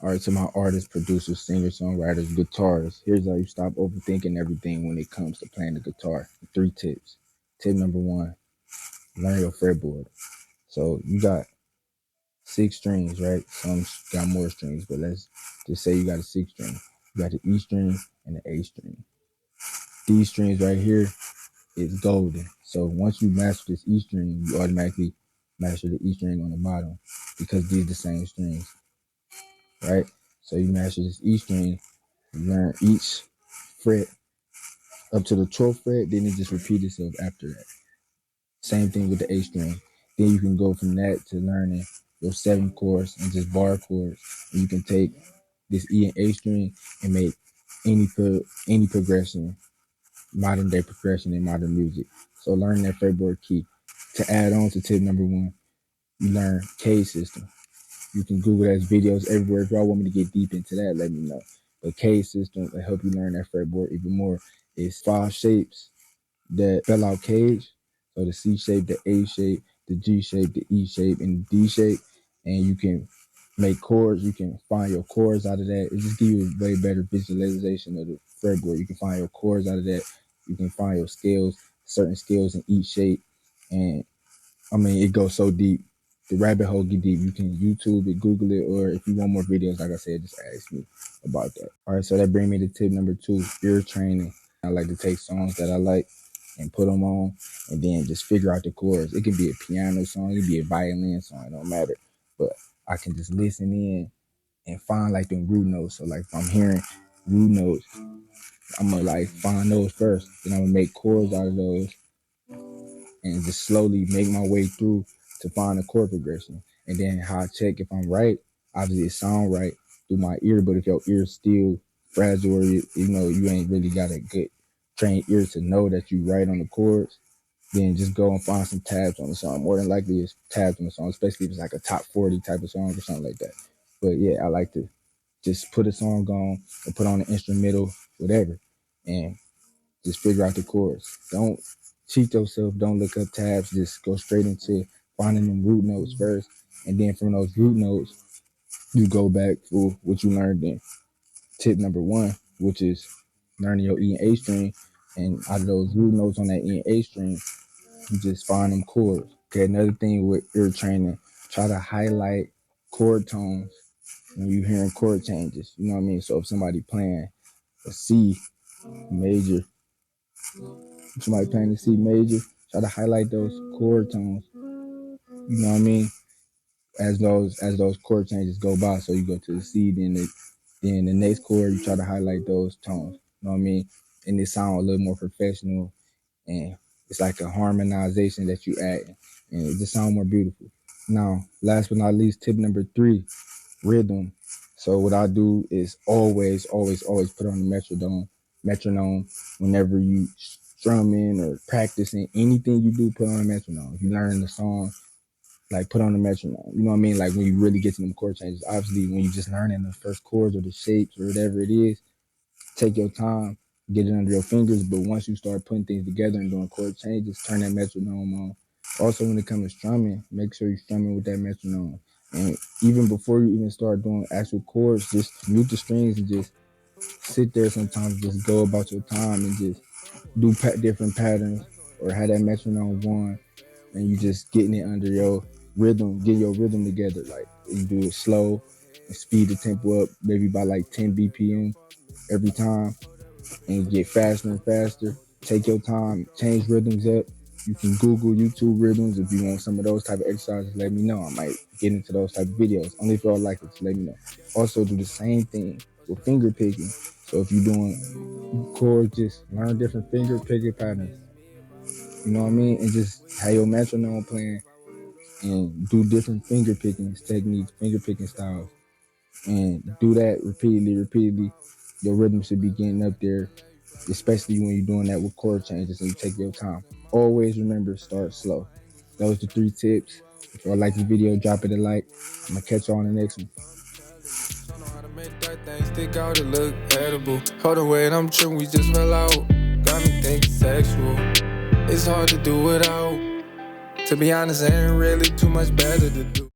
All right, to my artists, producers, singers, songwriters, guitarists, here's how you stop overthinking everything when it comes to playing the guitar. 3 tips. Tip number one, learn your fretboard. So you got 6 strings, right? Some got more strings, but let's just say you got a 6 string. You got the E string and the A string. These strings right here is golden. So once you master this E string, you automatically master the E string on the bottom because these are the same strings, right? So you master this E string, you learn each fret up to the 12th fret, then it just repeats itself after that. Same thing with the A string. Then you can go from that to learning your 7 chords and just bar chords. And you can take this E and A string and make any progression, modern day progression in modern music. So learn that fretboard key. To add on to tip number one, you learn K system. You can Google that videos everywhere. If y'all want me to get deep into that, let me know. But K system will help you learn that fretboard even more. It's 5 shapes that spell out cage. So the C shape, the A shape, the G shape, the E shape, and the D shape. And you can make chords. You can find your chords out of that. It just gives you a way better visualization of the fretboard. You can find your chords out of that. You can find your scales, certain scales in each shape. And I mean, it goes so deep. The rabbit hole get deep. You can YouTube it, Google it, or if you want more videos, like I said, just ask me about that. All right, so that brings me to tip number 2, ear training. I like to take songs that I like and put them on and then just figure out the chords. It can be a piano song, it can be a violin song, it don't matter. But I can just listen in and find like them root notes. So like if I'm hearing root notes, I'm gonna like find those first. Then I'm gonna make chords out of those and just slowly make my way through to find a chord progression. And then how I check if I'm right, obviously it sound right through my ear, but if your ear's still fragile or you ain't really got a good trained ear to know that you right on the chords, then just go and find some tabs on the song. More than likely it's tabs on the song, especially if it's like a top 40 type of song or something like that. But yeah, I like to just put a song on and put on an instrumental, whatever, and just figure out the chords. Don't cheat yourself. Don't look up tabs. Just go straight into finding them root notes first. And then from those root notes, you go back for what you learned in tip number 1, which is learning your E and A string. And out of those root notes on that E and A string, you just find them chords. Okay, another thing with ear training, try to highlight chord tones when you're hearing chord changes. You know what I mean? So if somebody playing a C major, somebody playing the C major, try to highlight those chord tones. You know what I mean? As those chord changes go by, so you go to the C, then the next chord, you try to highlight those tones. You know what I mean? And it sound a little more professional, and it's like a harmonization that you add, and it just sound more beautiful. Now, last but not least, tip number 3, rhythm. So what I do is always put on the metronome whenever you strumming or practicing anything you do, put on a metronome. If you learn the song, like put on the metronome. You know what I mean? Like when you really get to them chord changes. Obviously, when you just learning the first chords or the shapes or whatever it is, take your time, get it under your fingers. But once you start putting things together and doing chord changes, turn that metronome on. Also, when it comes to strumming, make sure you're strumming with that metronome. And even before you even start doing actual chords, just mute the strings and just sit there sometimes, just go about your time and just do different patterns or have that metronome going and you just getting it under your rhythm, getting your rhythm together. Like you do it slow and speed the tempo up maybe by like 10 BPM every time and get faster and faster. Take your time, change rhythms up. You can Google YouTube rhythms if you want some of those type of exercises. Let me know. I might get into those type of videos. Only if y'all like it, just let me know. Also, do the same thing with finger picking. So if you're doing chords, just learn different finger picking patterns. You know what I mean? And just have your metronome playing and do different finger picking techniques, finger picking styles, and do that repeatedly. Your rhythm should be getting up there, especially when you're doing that with chord changes and you take your time. Always remember, start slow. Those are the 3 tips. If y'all like this video, drop it a like. I'm gonna catch y'all on the next one. Make that thing stick out, it look edible. Hold on, wait, I'm tripping, we just fell out. Got me thinking sexual. It's hard to do without. To be honest, ain't really too much better to do.